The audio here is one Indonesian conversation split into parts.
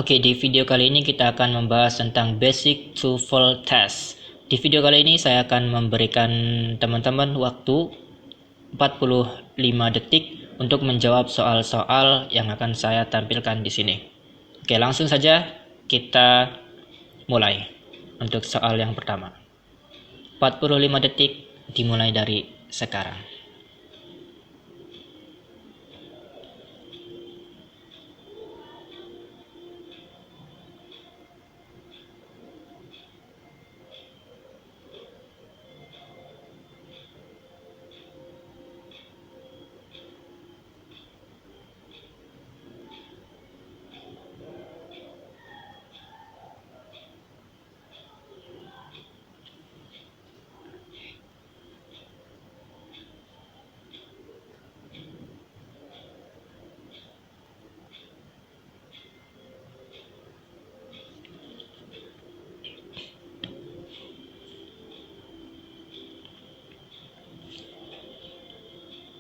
Oke, di video kali ini kita akan membahas tentang basic TOEFL test. Di video kali ini saya akan memberikan teman-teman waktu 45 detik untuk menjawab soal-soal yang akan saya tampilkan di sini. Oke, langsung saja kita mulai untuk soal yang pertama. 45 detik dimulai dari sekarang.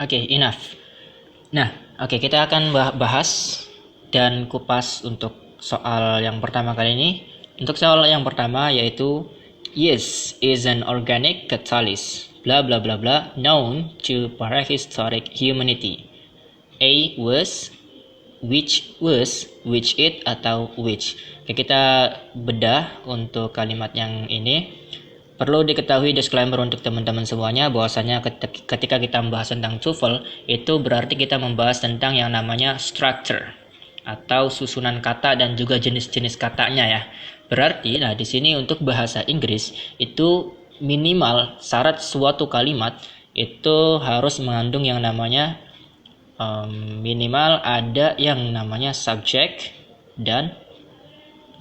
Oke, enough. Nah, oke, kita akan bahas dan kupas untuk soal yang pertama kali ini. Untuk soal yang pertama yaitu yeast is an organic catalyst bla bla bla bla known to prehistoric humanity. A was, which it, atau which. Oke, kita bedah untuk kalimat yang ini. Perlu diketahui disclaimer untuk teman-teman semuanya bahwasanya ketika kita membahas tentang TOEFL itu berarti kita membahas tentang yang namanya structure atau susunan kata dan juga jenis-jenis katanya ya. Berarti nah di sini untuk bahasa Inggris itu minimal syarat suatu kalimat itu harus mengandung yang namanya minimal ada yang namanya subject dan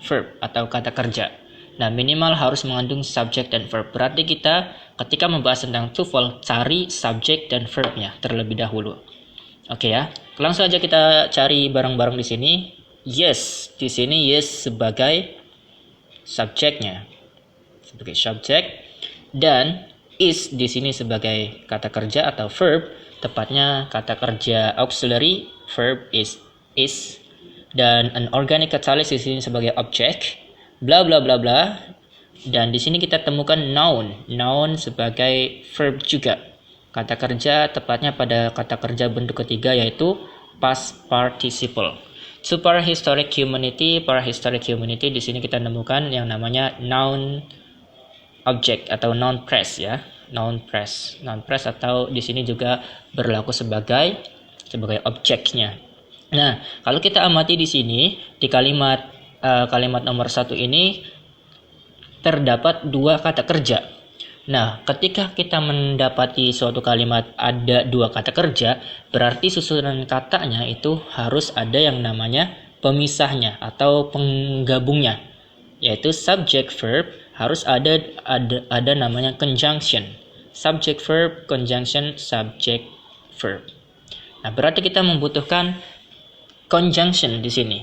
verb atau kata kerja. Nah, minimal harus mengandung subject dan verb. Berarti kita ketika membahas tentang TOEFL cari subject dan verbnya terlebih dahulu. Oke ya. Langsung aja kita cari bareng-bareng di sini. Yes, di sini yes sebagai subjeknya. Sebagai subjek dan is di sini sebagai kata kerja atau verb, tepatnya kata kerja auxiliary, verb is dan an organic catalyst di sini sebagai objek. Bla bla bla bla, dan di sini kita temukan noun sebagai verb juga. Kata kerja tepatnya pada kata kerja bentuk ketiga yaitu past participle. Prehistoric humanity di sini kita temukan yang namanya noun object atau noun phrase ya. Noun phrase atau di sini juga berlaku sebagai objeknya. Nah, kalau kita amati di sini di kalimat nomor 1 ini terdapat dua kata kerja. Nah, ketika kita mendapati suatu kalimat ada dua kata kerja, berarti susunan katanya itu harus ada yang namanya pemisahnya atau penggabungnya, yaitu subject verb harus ada namanya conjunction. Subject verb conjunction subject verb. Nah, berarti kita membutuhkan conjunction di sini.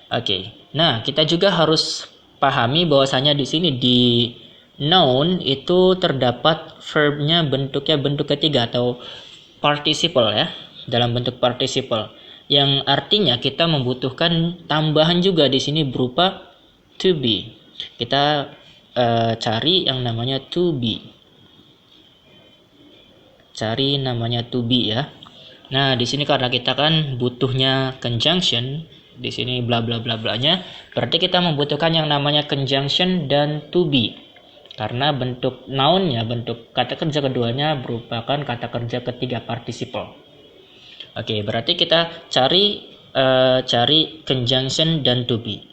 Oke. Nah, kita juga harus pahami bahwasanya di sini di noun itu terdapat verbnya bentuknya bentuk ketiga atau participle ya, dalam bentuk participle. Yang artinya kita membutuhkan tambahan juga di sini berupa to be. Kita cari yang namanya to be. Cari namanya to be ya. Nah, di sini karena kita kan butuhnya conjunction, di sini bla bla bla blanya, berarti kita membutuhkan yang namanya conjunction dan to be. Karena bentuk nounnya, bentuk kata kerja keduanya merupakan kata kerja ketiga participle. Oke, berarti kita cari conjunction dan to be.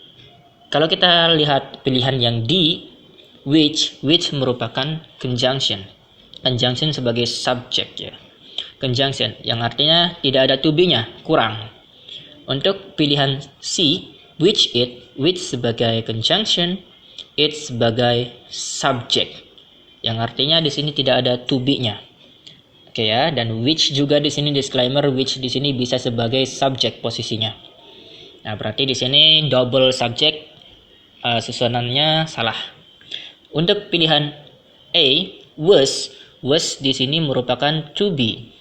Kalau kita lihat pilihan yang D, which merupakan conjunction. Conjunction sebagai subject ya. Conjunction yang artinya tidak ada to be-nya, kurang. Untuk pilihan C, which sebagai conjunction, it sebagai subject, yang artinya di sini tidak ada to be-nya. Oke ya, dan which juga di sini disclaimer, which di sini bisa sebagai subject posisinya. Nah, berarti di sini double subject, susunannya salah. Untuk pilihan A, was di sini merupakan to be.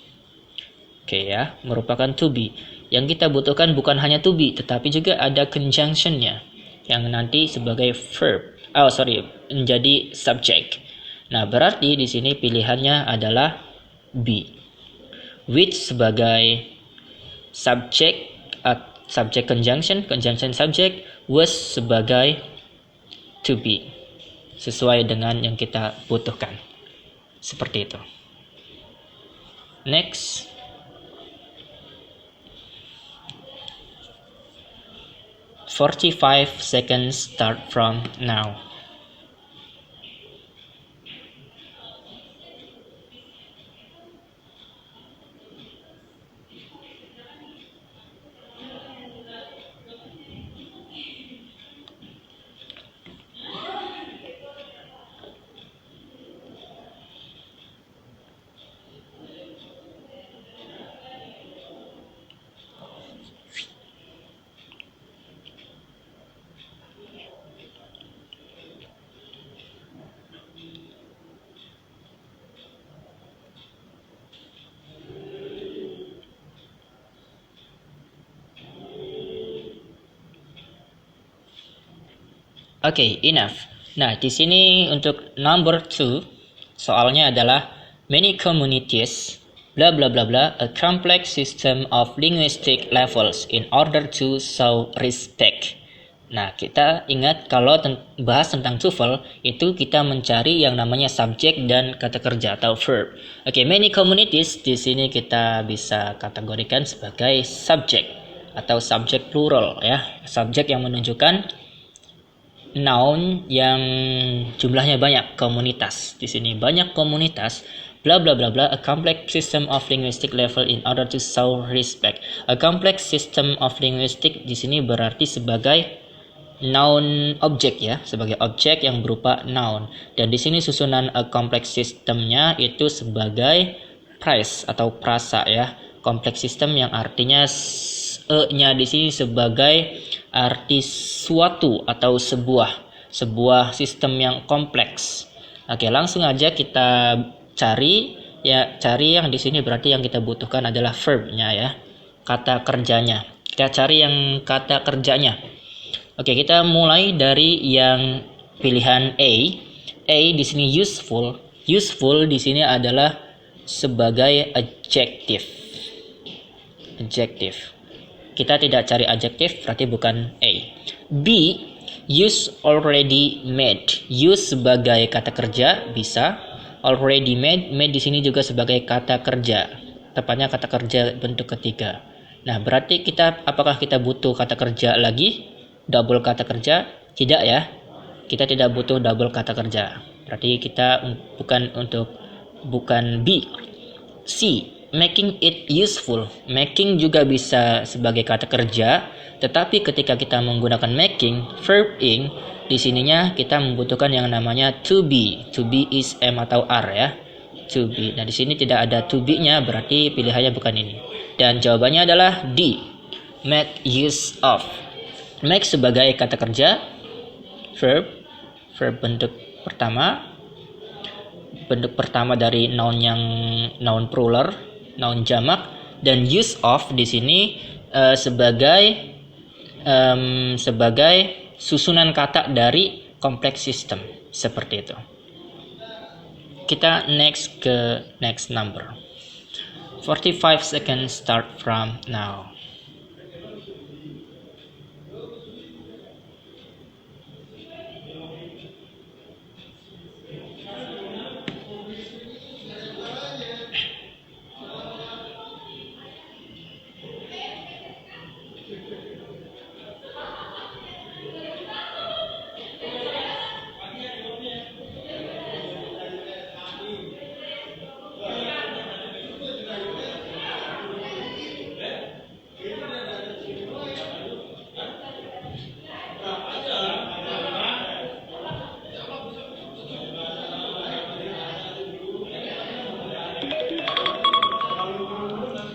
Oke ya, merupakan to be. Yang kita butuhkan bukan hanya to be, tetapi juga ada conjunction-nya. yang nanti sebagai verb. Menjadi subjek. Nah, berarti di sini pilihannya adalah B. Which sebagai subjek, subject conjunction subject, was sebagai to be. Sesuai dengan yang kita butuhkan. Seperti itu. Next. "45 seconds start from now." Oke, enough. Nah, di sini untuk number 2, soalnya adalah many communities, bla bla bla bla, a complex system of linguistic levels in order to show respect. Nah, kita ingat kalau bahas tentang TOEFL, itu kita mencari yang namanya subjek dan kata kerja atau verb. Oke, many communities di sini kita bisa kategorikan sebagai subjek atau subjek plural ya, subjek yang menunjukkan noun yang jumlahnya banyak, komunitas. Di sini banyak komunitas, bla bla bla bla, a complex system of linguistic level in order to show respect. A complex system of linguistic di sini berarti sebagai noun objek ya, sebagai objek yang berupa noun. Dan di sini susunan a complex systemnya itu sebagai phrase atau prasa ya. Complex system yang artinya e-nya di sini sebagai arti suatu atau sebuah sistem yang kompleks. Oke, langsung aja kita cari yang di sini berarti yang kita butuhkan adalah verbnya ya, kata kerjanya. Kita cari yang kata kerjanya. Oke, kita mulai dari yang pilihan A. A di sini useful. Useful di sini adalah sebagai adjective. Kita tidak cari adjektif, berarti bukan A. B, use already made. Use sebagai kata kerja bisa. Already made, made di sini juga sebagai kata kerja. Tepatnya kata kerja bentuk ketiga. Nah, berarti apakah kita butuh kata kerja lagi? Double kata kerja? Tidak ya. Kita tidak butuh double kata kerja. Berarti kita bukan B. C, making it useful. Making juga bisa sebagai kata kerja, tetapi ketika kita menggunakan making, verb ing, di sininya kita membutuhkan yang namanya to be. To be is am atau are ya. To be. Nah, di sini tidak ada to be-nya, berarti pilihannya bukan ini. Dan jawabannya adalah D. Make use of. Make sebagai kata kerja, verb bentuk pertama dari noun plural, noun jamak, dan use of di sini sebagai susunan kata dari complex system, seperti itu. Kita next number. 45 seconds start from now.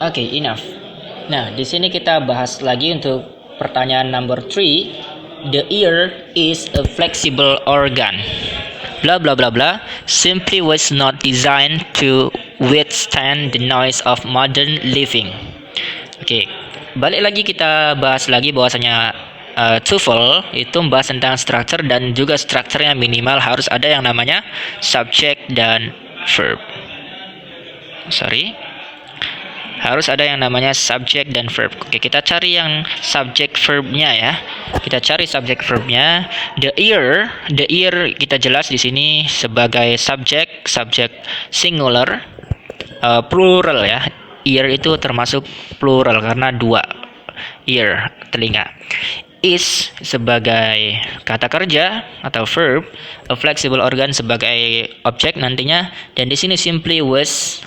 Oke, enough. Nah, di sini kita bahas lagi untuk pertanyaan number 3. The ear is a flexible organ. Bla bla bla bla. Simply was not designed to withstand the noise of modern living. Oke, balik lagi kita bahas lagi bahwasanya TOEFL itu membahas tentang structure, dan juga strukturnya minimal harus ada yang namanya subject dan verb. Harus ada yang namanya subject dan verb. Oke, kita cari yang subject verbnya ya. Kita cari subject verbnya. The ear kita jelas di sini sebagai subject singular, plural ya. Ear itu termasuk plural karena dua, ear telinga. Is sebagai kata kerja atau verb, a flexible organ sebagai objek nantinya, dan di sini simply was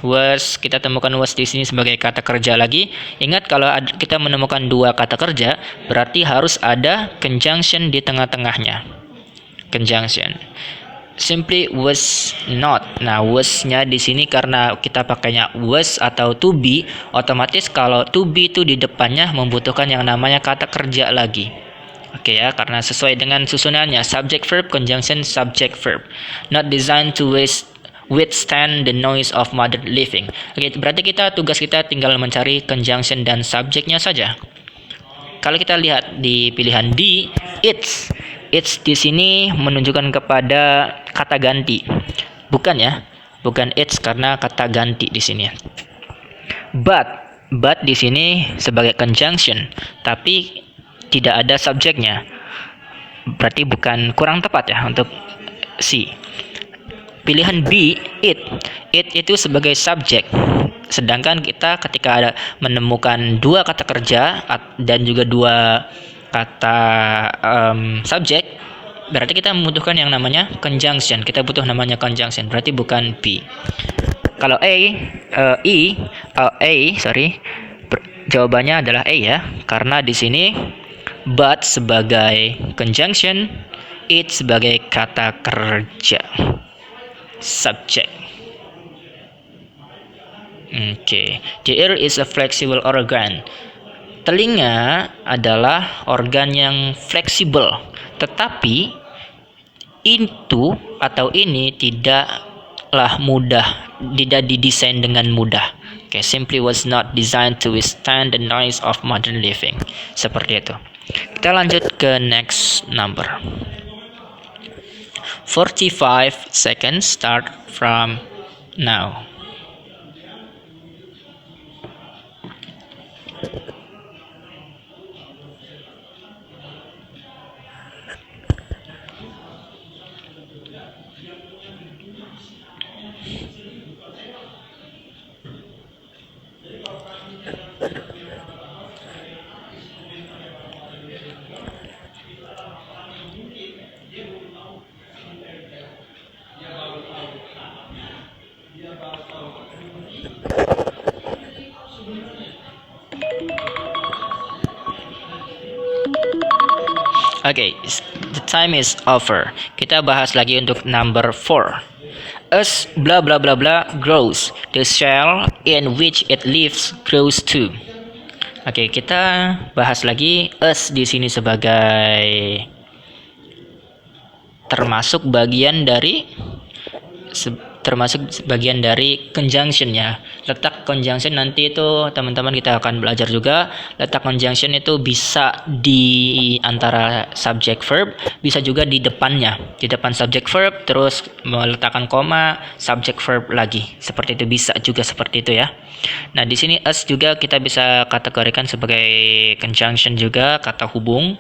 kita temukan was di sini sebagai kata kerja lagi. Ingat, kalau kita menemukan dua kata kerja berarti harus ada conjunction di tengah-tengahnya. Conjunction. Simply was not. Nah, was-nya di sini karena kita pakainya was atau to be, otomatis kalau to be itu di depannya membutuhkan yang namanya kata kerja lagi. Oke ya, karena sesuai dengan susunannya subject verb conjunction subject verb. Not designed to withstand the noise of modern living. Oke, berarti tugas kita tinggal mencari conjunction dan subjeknya saja. Kalau kita lihat di pilihan D, it's di sini menunjukkan kepada kata ganti. Bukan ya, bukan it's karena kata ganti di sini. But di sini sebagai conjunction, tapi tidak ada subjeknya. Berarti bukan, kurang tepat ya untuk C. Pilihan B, it itu sebagai subjek. Sedangkan kita ketika ada menemukan dua kata kerja dan juga dua kata subjek, berarti kita membutuhkan yang namanya conjunction. Kita butuh namanya conjunction, berarti bukan B. Kalau jawabannya adalah A ya, karena di sini but sebagai conjunction, it sebagai kata kerja, subject. Oke, the ear is a flexible organ. Telinga adalah organ yang fleksibel, tetapi itu atau ini tidaklah mudah, tidak didesain dengan mudah. Oke, simply was not designed to withstand the noise of modern living. Seperti itu. Kita lanjut ke next number. 45 seconds start from now. Okay, the time is over. Kita bahas lagi untuk number 4. As blah blah blah blah grows, the shell in which it lives grows too. Oke, kita bahas lagi as di sini sebagai termasuk bagian dari conjunction ya. Letak conjunction nanti itu teman-teman kita akan belajar juga. Letak conjunction itu bisa di antara subject verb, bisa juga di depannya. Di depan subject verb terus meletakkan koma, subject verb lagi. Seperti itu, bisa juga seperti itu ya. Nah, di sini as juga kita bisa kategorikan sebagai conjunction juga, kata hubung.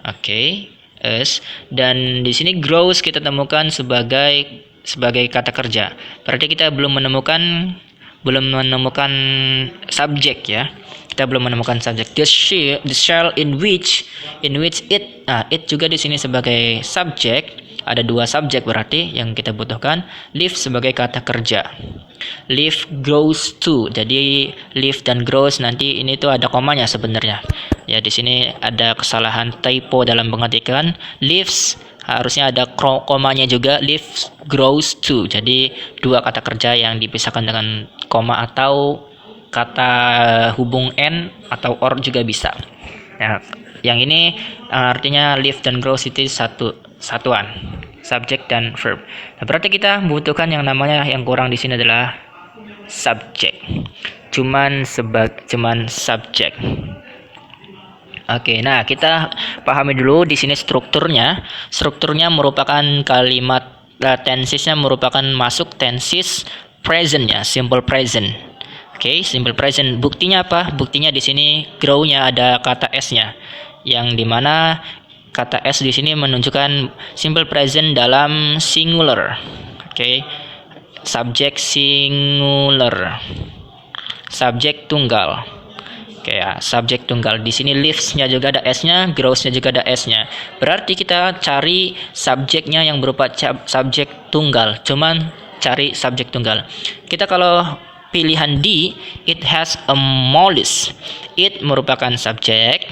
Oke, as. Dan di sini grows kita temukan sebagai kata kerja. Berarti kita belum menemukan subjek ya. Kita belum menemukan subjek. The shell in which it. Nah, it juga di sini sebagai subjek. Ada dua subjek berarti yang kita butuhkan. Live sebagai kata kerja. Live grows too. Jadi live dan grows nanti ini tuh ada komanya sebenarnya. Ya, di sini ada kesalahan typo dalam pengetikan. Lives harusnya ada komanya juga. Lives grows too. Jadi dua kata kerja yang dipisahkan dengan koma atau kata hubung n atau or juga bisa. Ya, yang ini artinya live dan grows itu satuan, subjek dan verb. Nah, berarti kita membutuhkan yang namanya, yang kurang di sini adalah subjek. Cuman subjek. Oke, nah kita pahami dulu di sini strukturnya. Strukturnya merupakan kalimat tensesnya merupakan masuk tenses present ya, simple present. Oke, simple present. Buktinya apa? Buktinya di sini grow-nya ada kata s-nya, yang dimana kata s di sini menunjukkan simple present dalam singular. Oke, subjek singular, subjek tunggal. Oke ya, subjek tunggal. Di sini lives-nya juga ada s-nya, grows-nya juga ada s-nya. Berarti kita cari subjeknya yang berupa subjek tunggal. Cuman cari subjek tunggal. Kita kalau pilihan D, it has a molus. It merupakan subjek.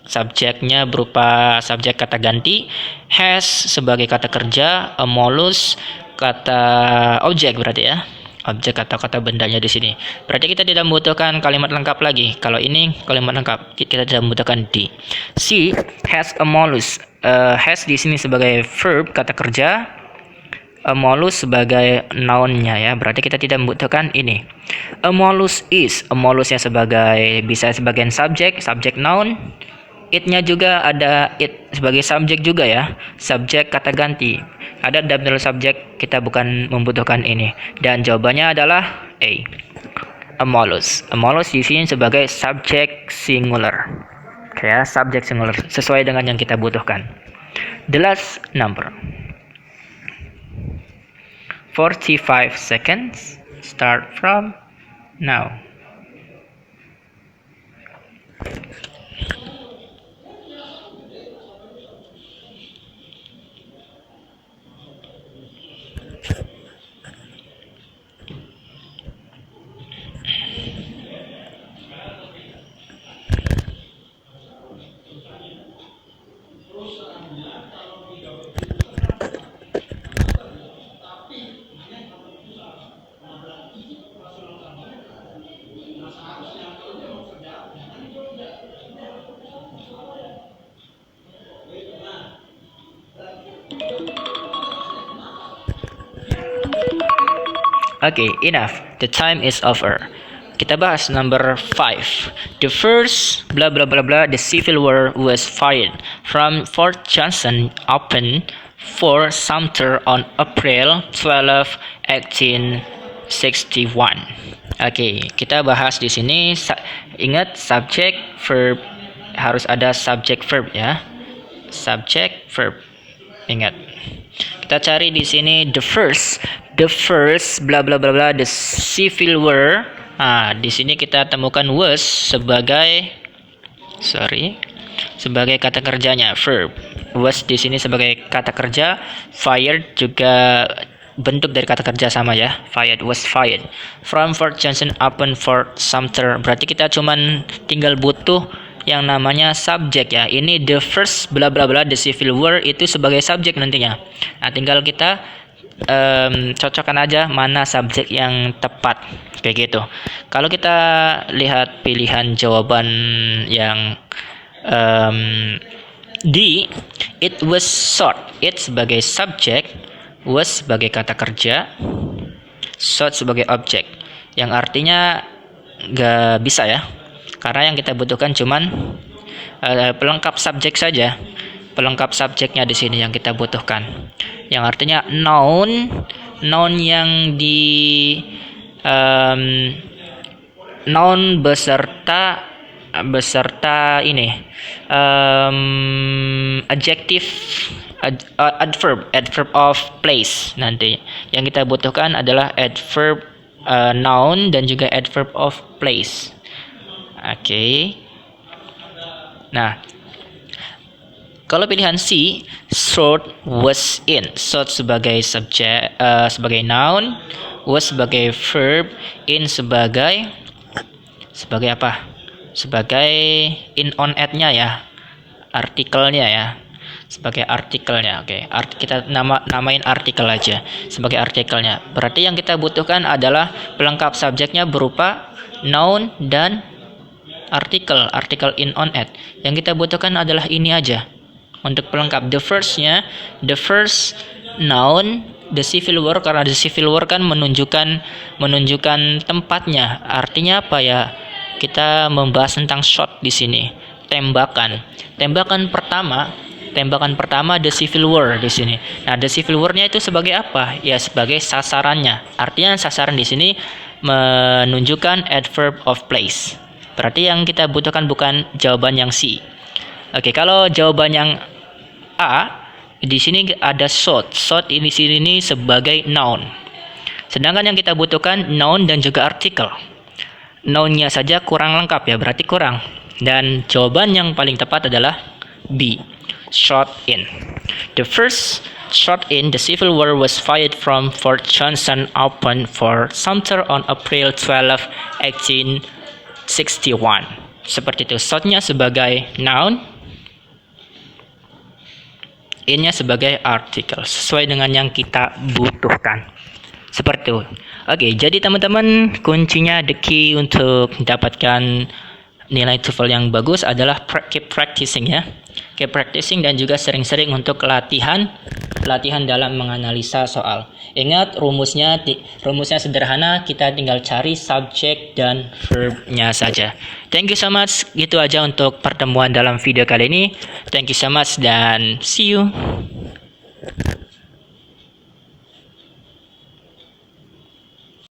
Subjeknya berupa subjek kata ganti. Has sebagai kata kerja, a molus kata objek berarti ya. Objek atau kata bendanya di sini. Berarti kita tidak membutuhkan kalimat lengkap lagi. Kalau ini kalimat lengkap, kita tidak membutuhkan D. C has a molus. Has di sini sebagai verb kata kerja, a molus sebagai noun-nya ya. Berarti kita tidak membutuhkan ini. A molus is. A molusnya sebagai bisa sebagai subjek, subjek noun. It-nya juga ada it sebagai subjek juga ya, subjek kata ganti. Ada double subjek, kita bukan membutuhkan ini. Dan jawabannya adalah A. A molus. A molus di sini sebagai subjek singular. Oke ya, subjek singular sesuai dengan yang kita butuhkan. The last number. 45 seconds. Start from now. Okay, enough. The time is over. Kita bahas number 5. The first blah blah blah blah. The Civil War was fired from Fort Johnson open Fort Sumter on April 12, 1861. Oke, kita bahas di sini. Ingat subject verb harus ada subject verb ya. Subject verb. Ingat. Kita cari di sini the first bla bla bla bla the Civil War. Nah, di sini kita temukan was sebagai kata kerjanya, verb. Was di sini sebagai kata kerja, fired juga bentuk dari kata kerja sama ya. Fired, was fired from Fort Johnson upon Fort Sumter. Berarti kita cuman tinggal butuh yang namanya subjek ya. Ini the first bla bla bla the Civil War itu sebagai subjek nantinya. Nah, tinggal kita cocokkan aja mana subjek yang tepat kayak gitu. Kalau kita lihat pilihan jawaban yang D, it was short. It sebagai subjek, was sebagai kata kerja, short sebagai objek, yang artinya nggak bisa ya, karena yang kita butuhkan cuman pelengkap subjek saja. Pelengkap subjeknya di sini yang kita butuhkan, yang artinya noun yang di noun beserta ini adverb of place. Nanti yang kita butuhkan adalah adverb noun dan juga adverb of place. Oke. Nah, kalau pilihan C, short was in. Short sebagai subjek, sebagai noun, was sebagai verb, in sebagai apa? Sebagai in on at-nya ya, artikelnya ya, sebagai artikelnya. Oke, kita namain artikel aja sebagai artikelnya. Berarti yang kita butuhkan adalah pelengkap subjeknya berupa noun dan artikel in on at. Yang kita butuhkan adalah ini aja. Untuk pelengkap the first noun the Civil War, karena the Civil War kan menunjukkan tempatnya. Artinya apa ya? Kita membahas tentang short di sini. tembakan. Tembakan pertama the Civil War di sini. Nah, the Civil War-nya itu sebagai apa? Ya, sebagai sasarannya. Artinya sasaran di sini menunjukkan adverb of place. Berarti yang kita butuhkan bukan jawaban yang C. Oke, kalau jawaban yang A, di sini ada shot. Shot ini sini sebagai noun. Sedangkan yang kita butuhkan noun dan juga artikel. Noun-nya saja kurang lengkap ya, berarti kurang. Dan jawaban yang paling tepat adalah B. Shot in. The first shot in the Civil War was fired from Fort Johnson open Fort Sumter on April 12, 1861. Seperti itu. Shot-nya sebagai noun, in-nya sebagai artikel, sesuai dengan yang kita butuhkan. Seperti itu. Oke, jadi teman-teman, kuncinya the key untuk mendapatkan nilai TOEFL yang bagus adalah keep practicing ya. Keep practicing dan juga sering-sering untuk latihan dalam menganalisa soal. Ingat rumusnya sederhana, kita tinggal cari subjek dan verb-nya saja. Thank you so much. Gitu aja untuk pertemuan dalam video kali ini. Thank you so much dan see you.